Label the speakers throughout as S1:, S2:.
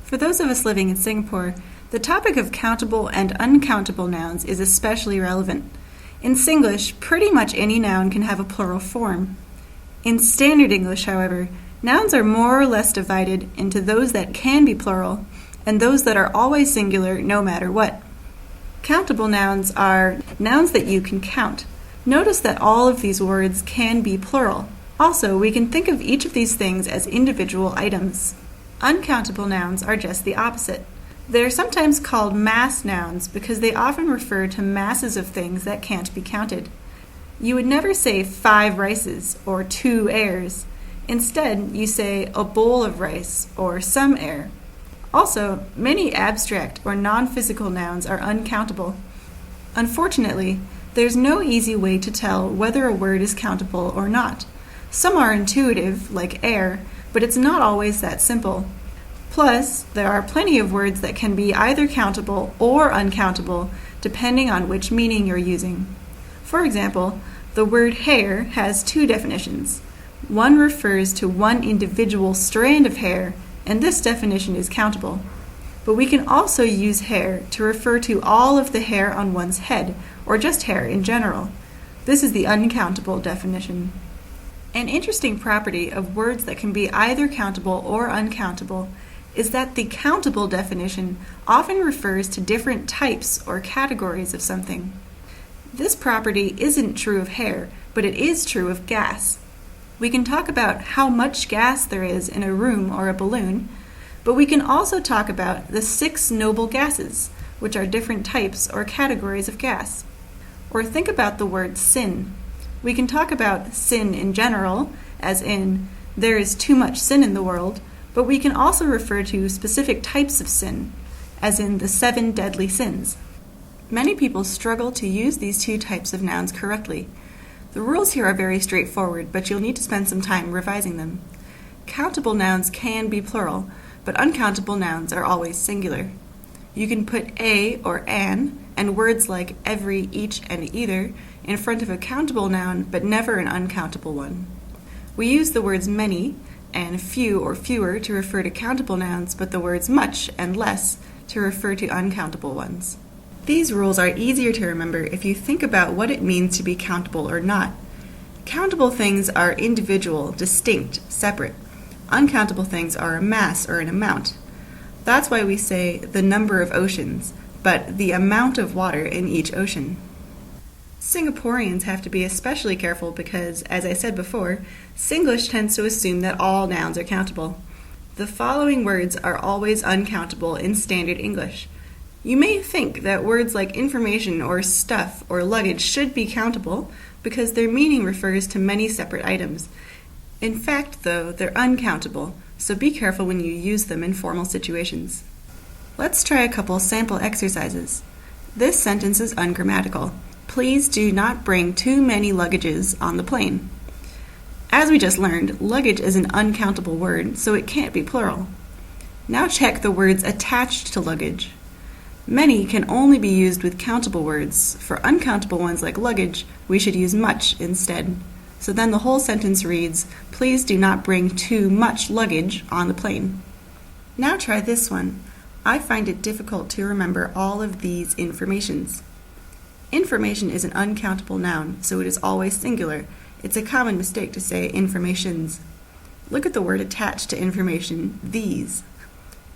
S1: For those of us living in Singapore, the topic of countable and uncountable nouns is especially relevant. In Singlish, pretty much any noun can have a plural form. In Standard English, however, nouns are more or less divided into those that can be plural and those that are always singular no matter what. Countable nouns are nouns that you can count. Notice that all of these words can be plural. Also, we can think of each of these things as individual items. Uncountable nouns are just the opposite. They're sometimes called mass nouns because they often refer to masses of things that can't be counted. You would never say 5 rices or 2 airs. Instead, you say a bowl of rice or some air. Also, many abstract or non-physical nouns are uncountable. Unfortunately, there's no easy way to tell whether a word is countable or not. Some are intuitive, like air, but it's not always that simple. Plus, there are plenty of words that can be either countable or uncountable, depending on which meaning you're using. For example, the word hair has 2 definitions. One refers to one individual strand of hair, and this definition is countable. But we can also use hair to refer to all of the hair on one's head, or just hair in general. This is the uncountable definition. An interesting property of words that can be either countable or uncountable is that the countable definition often refers to different types or categories of something. This property isn't true of hair, but it is true of gas. We can talk about how much gas there is in a room or a balloon, but we can also talk about the 6 noble gases, which are different types or categories of gas. Or think about the word sin. We can talk about sin in general, as in, there is too much sin in the world, but we can also refer to specific types of sin, as in the 7 deadly sins. Many people struggle to use these 2 types of nouns correctly. The rules here are very straightforward, but you'll need to spend some time revising them. Countable nouns can be plural, but uncountable nouns are always singular. You can put a or an, and words like every, each, and either in front of a countable noun, but never an uncountable one. We use the words many and few or fewer to refer to countable nouns, but the words much and less to refer to uncountable ones. These rules are easier to remember if you think about what it means to be countable or not. Countable things are individual, distinct, separate. Uncountable things are a mass or an amount. That's why we say the number of oceans, but the amount of water in each ocean. Singaporeans have to be especially careful because, as I said before, Singlish tends to assume that all nouns are countable. The following words are always uncountable in Standard English. You may think that words like information or stuff or luggage should be countable because their meaning refers to many separate items. In fact, though, they're uncountable, so be careful when you use them in formal situations. Let's try a couple sample exercises. This sentence is ungrammatical. Please do not bring too many luggages on the plane. As we just learned, luggage is an uncountable word, so it can't be plural. Now check the words attached to luggage. Many can only be used with countable words. For uncountable ones like luggage, we should use much instead. So then the whole sentence reads, please do not bring too much luggage on the plane. Now try this one. I find it difficult to remember all of these informations. Information is an uncountable noun, so it is always singular. It's a common mistake to say informations. Look at the word attached to information, these.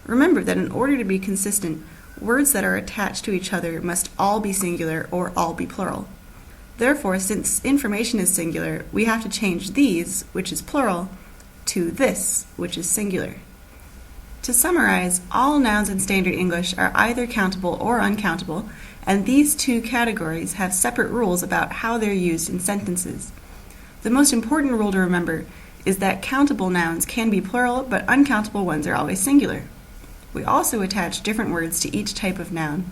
S1: Remember that in order to be consistent, words that are attached to each other must all be singular or all be plural. Therefore, since information is singular, we have to change these, which is plural, to this, which is singular. To summarize, all nouns in Standard English are either countable or uncountable, and these 2 categories have separate rules about how they're used in sentences. The most important rule to remember is that countable nouns can be plural, but uncountable ones are always singular. We also attach different words to each type of noun.